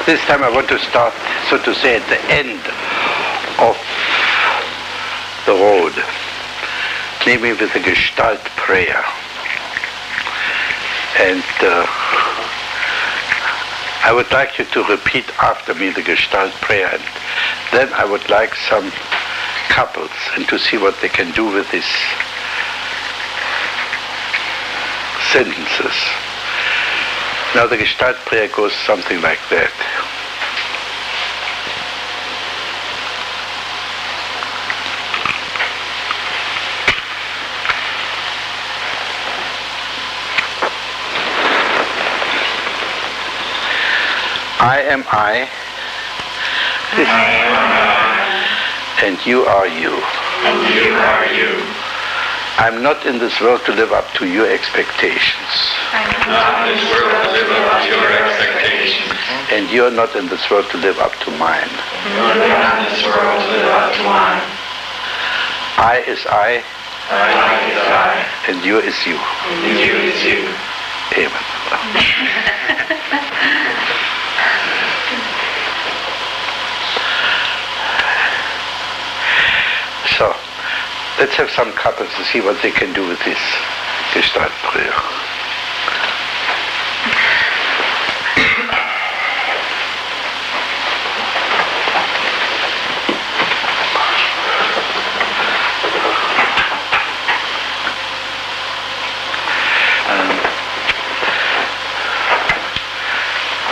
This time I want to start, so to say, at the end of the road, namely with the Gestalt prayer. And I would like you to repeat after me the Gestalt prayer, and then I would like some couples and to see what they can do with these sentences. Now the Gestalt prayer goes something like that. I am I, and you are you. And you are you. I'm not in this world to live up to your expectations. I'm not in this world to live up to your expectations. And you're not in this world to live up to mine. You're not in this world to live up to mine. I is I. I is I. And you is you. And you is you. Amen. So, let's have some couples to see what they can do with this Gestalt prayer.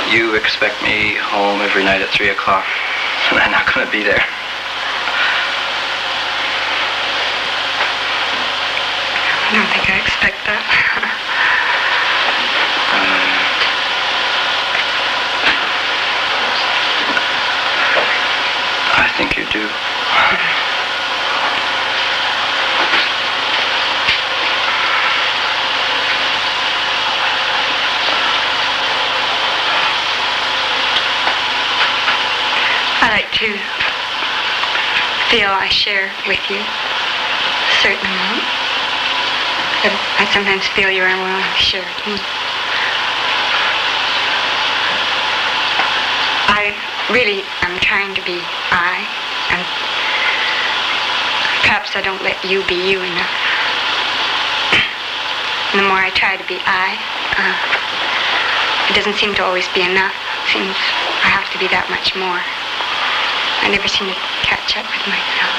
You expect me home every night at 3 o'clock, and I'm not going to be there. I don't think I expect that. I think you do. I like to feel I share with you a certain amount. I sometimes feel you're unwilling to share with me. I really am trying to be I, and perhaps I don't let you be you enough. And the more I try to be I, it doesn't seem to always be enough. It seems I have to be that much more. I never seem to catch up with myself.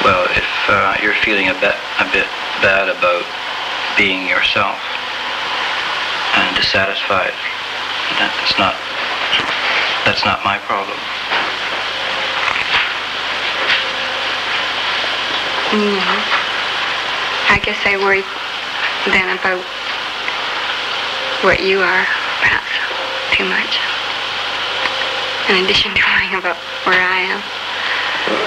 Well, if you're feeling a bit bad about being yourself and dissatisfied, that's not my problem. No. I guess I worry then about what you are, perhaps too much. In addition to worrying about where I am.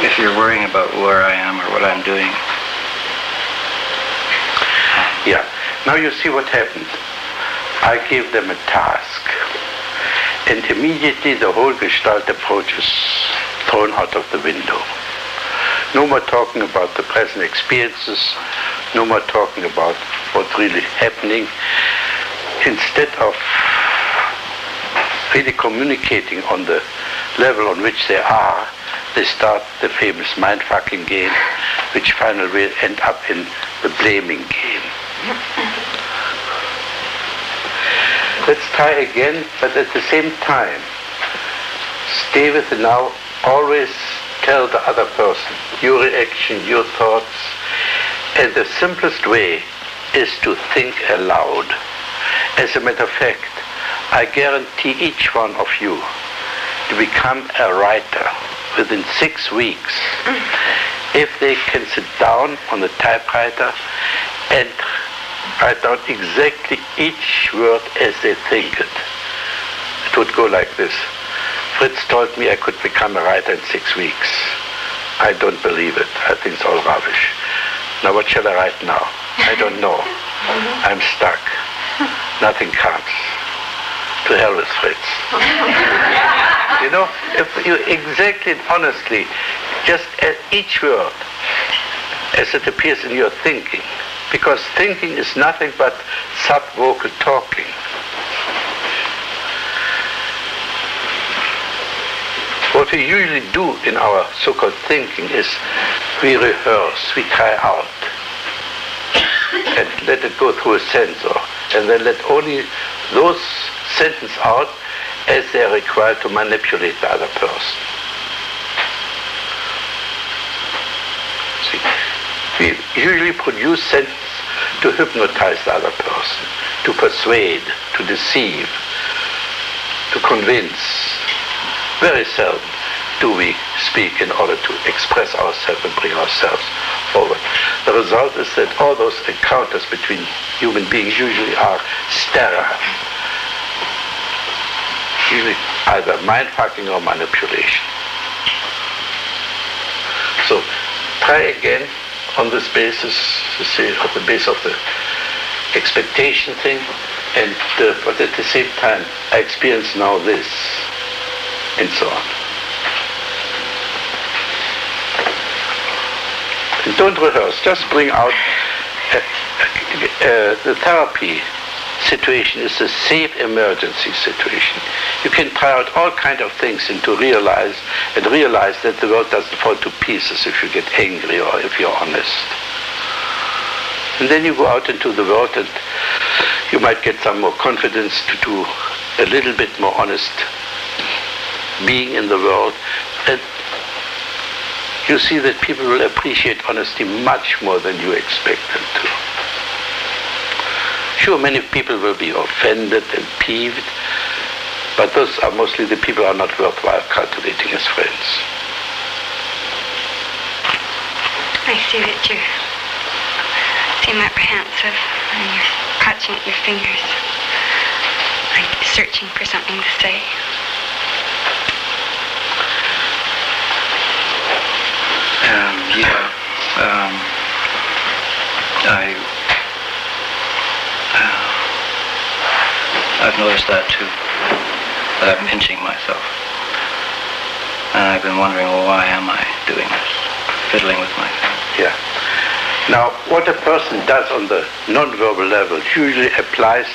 If you're worrying about where I am or what I'm doing. Yeah. Now you see what happened. I gave them a task. And immediately the whole Gestalt approach is thrown out of the window. No more talking about the present experiences. No more talking about what's really happening. Instead of really communicating on the level on which they are, they start the famous mind-fucking game, which finally will end up in the blaming game. Let's try again, but at the same time, stay with the now. Always tell the other person your reaction, your thoughts. And the simplest way is to think aloud. As a matter of fact, I guarantee each one of you to become a writer within 6 weeks if they can sit down on the typewriter and write down exactly each word as they think it. It would go like this. Fritz told me I could become a writer in 6 weeks. I don't believe it. I think it's all rubbish. Now what shall I write now? I don't know. I'm stuck. Nothing comes. To hell with Fritz. You know, if you exactly and honestly, just at each word, as it appears in your thinking, because thinking is nothing but sub-vocal talking. What we usually do in our so-called thinking is we rehearse, we try out, and let it go through a censor, and then let only those sentences out as they are required to manipulate the other person. See, we usually produce sentences to hypnotize the other person, to persuade, to deceive, to convince. Very seldom do we speak in order to express ourselves and bring ourselves forward. The result is that all those encounters between human beings usually are sterile. Usually either mind-fucking or manipulation. So try again on this basis, you see, on the basis of the expectation thing, and but at the same time, I experience now this, and so on. And don't rehearse, just bring out the therapy situation is a safe emergency situation. You can try out all kinds of things and to realize that the world doesn't fall to pieces if you get angry or if you're honest. And then you go out into the world and you might get some more confidence to do a little bit more honest being in the world, and you see that people will appreciate honesty much more than you expect them to. Sure, many people will be offended and peeved, but those are mostly the people who are not worthwhile cultivating as friends. I see that you seem apprehensive and you're clutching at your fingers, like searching for something to say. I've noticed that too, that I'm pinching myself. And I've been wondering, well, why am I doing this? Fiddling with my thing. Yeah. Now, what a person does on the non-verbal level usually applies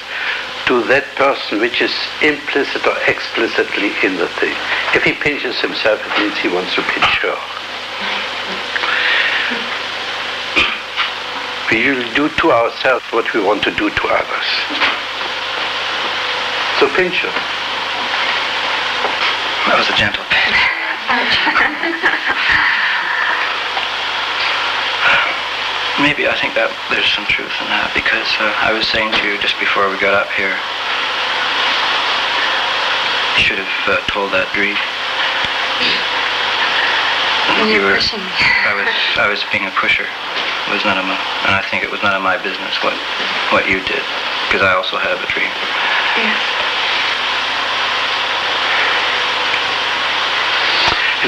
to that person which is implicit or explicitly in the thing. If he pinches himself, it means he wants to pinch her. We usually do to ourselves what we want to do to others. So pinch her. That was a gentle pinch. Maybe I think that there's some truth in that, because I was saying to you just before we got up here, I should have told that Dri. You're pushing me. I was being a pusher. It was none of my, and I think it was none of my business what you did, because I also have a dream. Yes.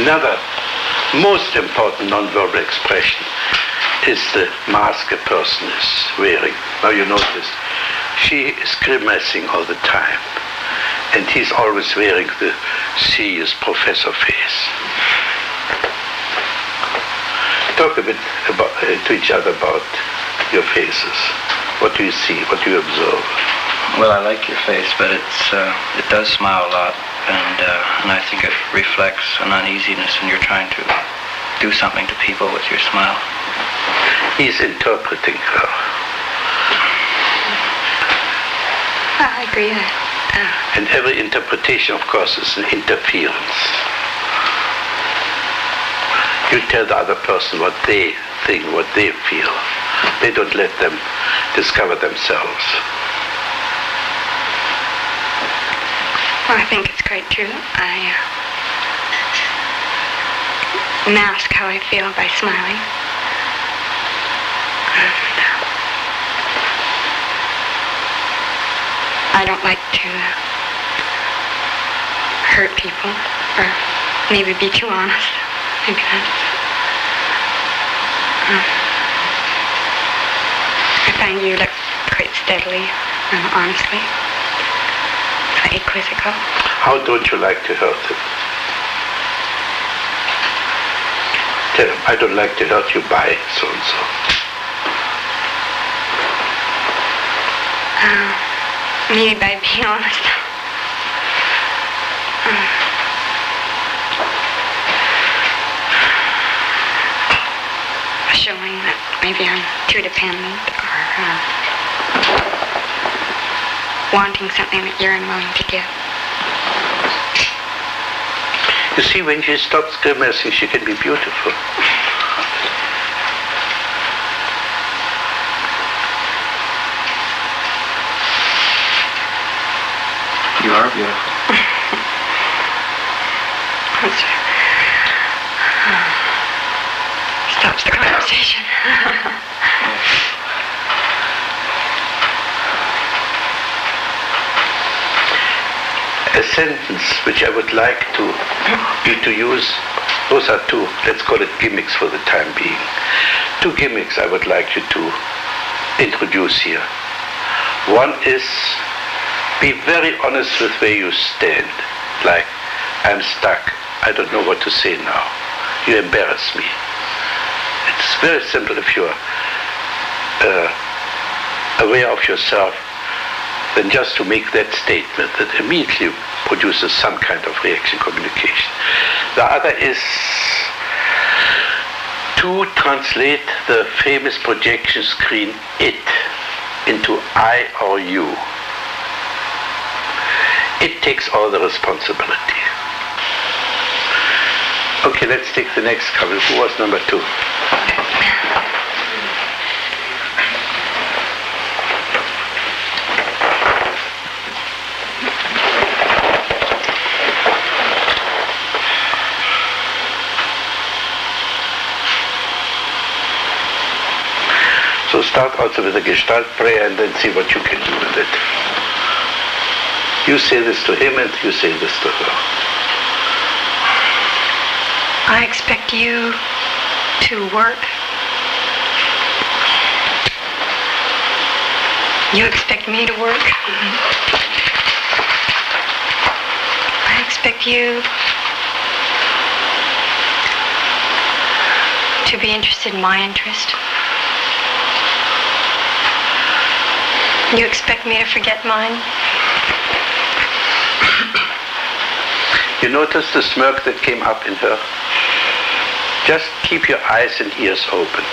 Another most important non-verbal expression is the mask a person is wearing. Now you notice, she is grimacing all the time, and he's always wearing the serious professor face. Talk a bit about, to each other about your faces. What do you see? What do you observe? Well, I like your face, but it does smile a lot, and I think it reflects an uneasiness, and you're trying to do something to people with your smile. He's interpreting her. I agree. And every interpretation, of course, is an interference. You tell the other person what they think, what they feel. They don't let them discover themselves. Well, I think it's quite true. I mask how I feel by smiling. I don't like to hurt people, or maybe be too honest. Maybe that's... I find you look quite steadily and honestly, quite quizzical. How don't you like to hurt him? Tell them, I don't like to hurt you by so and so. Maybe by being honest. Showing that maybe I'm too dependent or wanting something that you're unwilling to give. You see, when she stops grimacing, she can be beautiful. You are beautiful. Stops the conversation. A sentence which I would like you to use, those are two, let's call it gimmicks for the time being. Two gimmicks I would like you to introduce here. One is, be very honest with where you stand. Like, I'm stuck, I don't know what to say now. You embarrass me. It's very simple if you're aware of yourself, then just to make that statement that immediately produces some kind of reaction communication. The other is to translate the famous projection screen it into I or you. It takes all the responsibility. Okay, let's take the next couple. Who was number 2? So start also with a Gestalt prayer and then see what you can do with it. You say this to him and you say this to her. I expect you to work. You expect me to work. I expect you to be interested in my interest. You expect me to forget mine? You notice the smirk that came up in her? Just keep your eyes and ears open.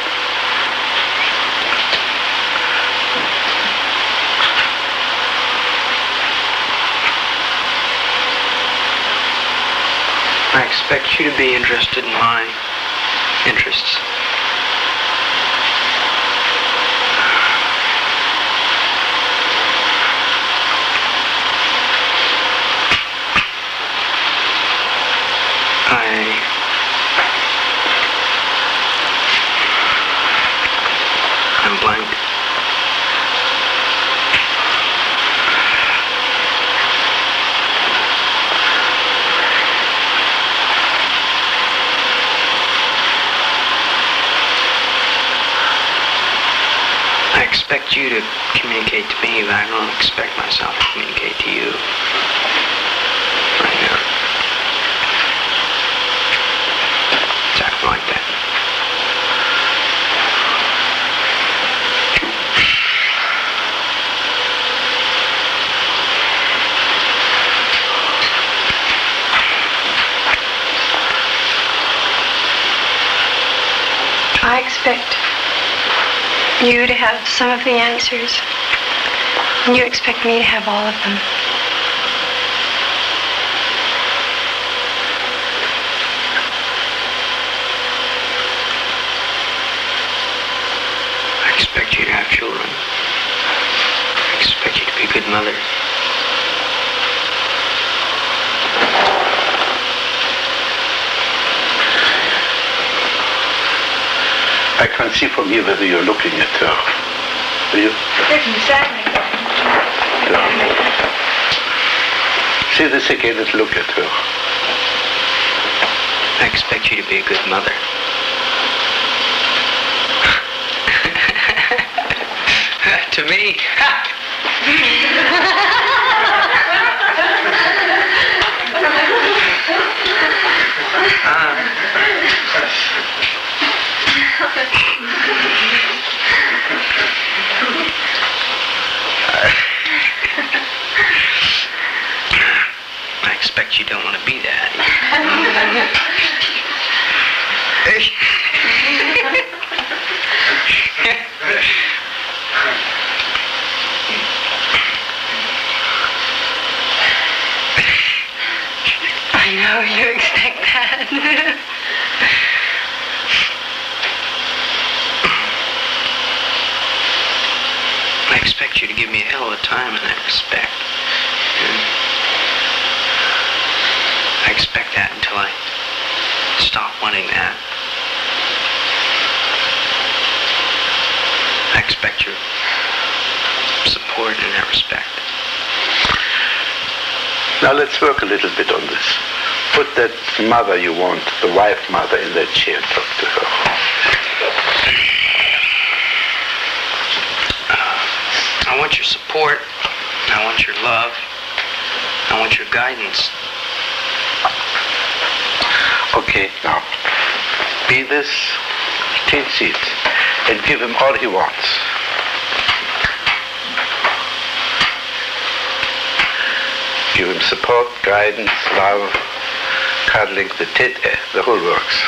I expect you to be interested in my interests. I'm blank. I expect you to communicate to me, but I don't expect myself to communicate to you right now. Exactly like that. I expect you to have some of the answers, and you expect me to have all of them. I expect you to have children. I expect you to be a good mother. I can't see from here whether you're looking at her. Are you? Yeah. Say this again and look at her. I expect you to be a good mother. To me? I know you expect that. I expect you to give me a hell of a time in that respect. And I expect that until I stop wanting that. I expect your support in that respect. Now let's work a little bit on this. Put that mother you want, the wife mother, in that chair and talk to her. I want your support. I want your love. I want your guidance. Okay, now, be this, change seats, and give him all he wants. Give him support, guidance, love, cuddling, the whole works.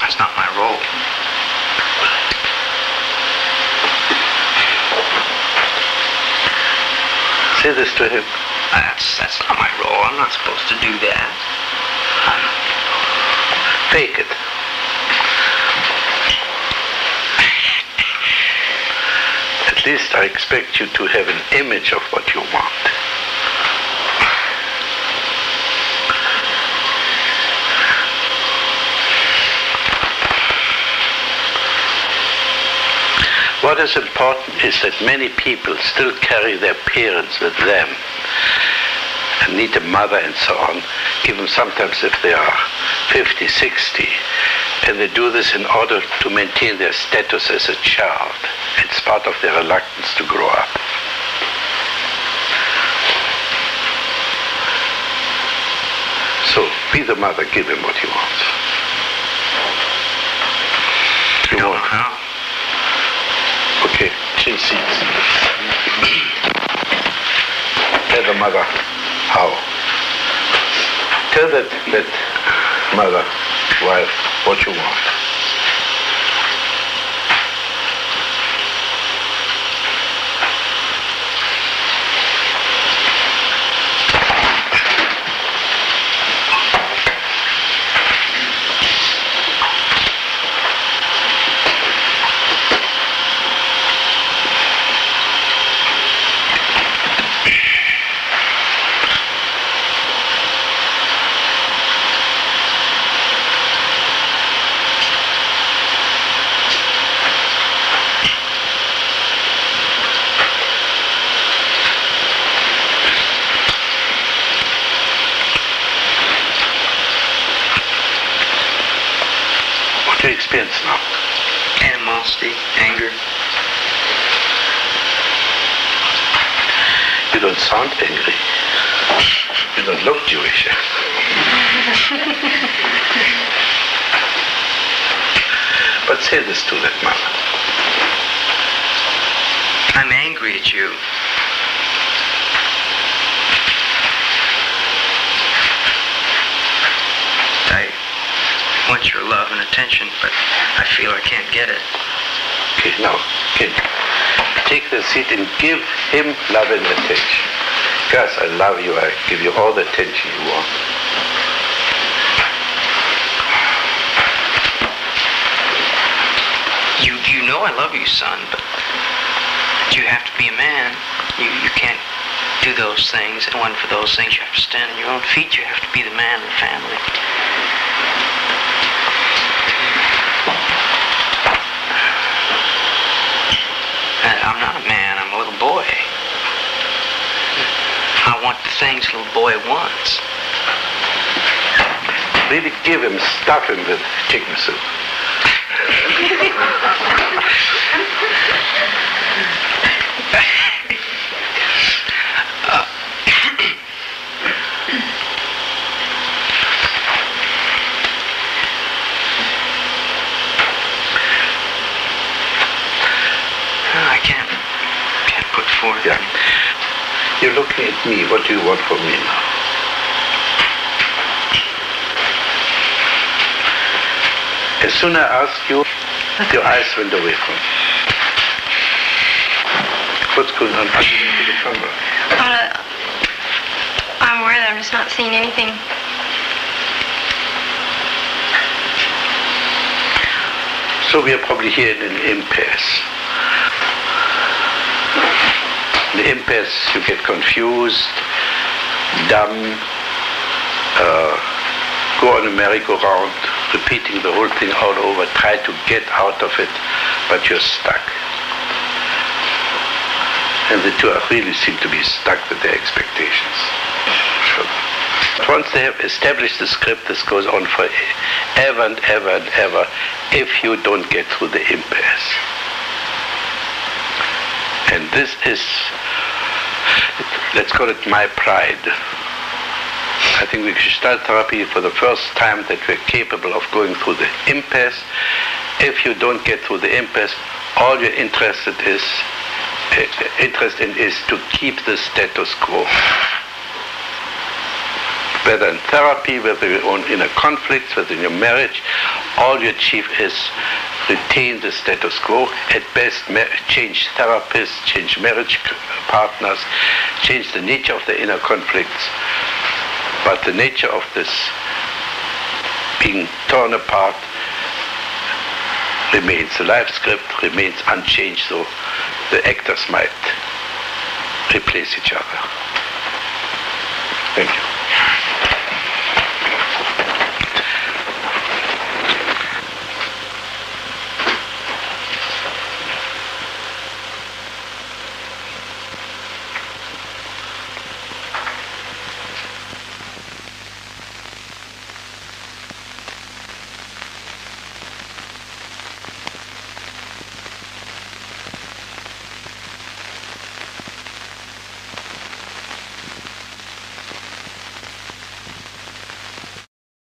That's not my role. Say this to him. That's not my role. I'm not supposed to do that. Fake it. At least I expect you to have an image of what you want. What is important is that many people still carry their parents with them and need a mother and so on, even sometimes if they are 50, 60, and they do this in order to maintain their status as a child. It's part of their reluctance to grow up. So, be the mother, give him what he wants. I don't know how. Okay, change seats. Tell the mother how. Tell that mother, wife, what you want. Experience now. Animosity, anger. You don't sound angry. You don't look Jewish. But say this to that mother. I'm angry at you. I want your love and attention, but I feel I can't get it. Okay, now, kid, take the seat and give him love and attention. Gus, I love you. I give you all the attention you want. You know I love you, son, but you have to be a man. You can't do those things, and for those things you have to stand on your own feet. You have to be the man of the family. I'm not a man, I'm a little boy. I want the things a little boy wants. Really give him, stuff him with chicken soup. I can't put forth. Yeah. You're looking at me. What do you want from me now? As soon as I asked you, your eyes went away from me. What's going on? Are you into the camera? I'm aware that I'm just not seeing anything. So we are probably here in an impasse. In the impasse, you get confused, dumb, go on a merry-go-round, repeating the whole thing all over, try to get out of it, but you're stuck. And the two really seem to be stuck with their expectations. But once they have established the script, this goes on for ever and ever and ever if you don't get through the impasse. And this is, let's call it my pride. I think with Gestalt therapy, for the first time that we're capable of going through the impasse. If you don't get through the impasse, all you're interested in is to keep the status quo. Whether in therapy, whether you're in a conflict, whether in your marriage, all you achieve is retain the status quo. At best, change therapists, change marriage partners, change the nature of the inner conflicts. But the nature of this being torn apart remains. The life script remains unchanged, so the actors might replace each other. Thank you.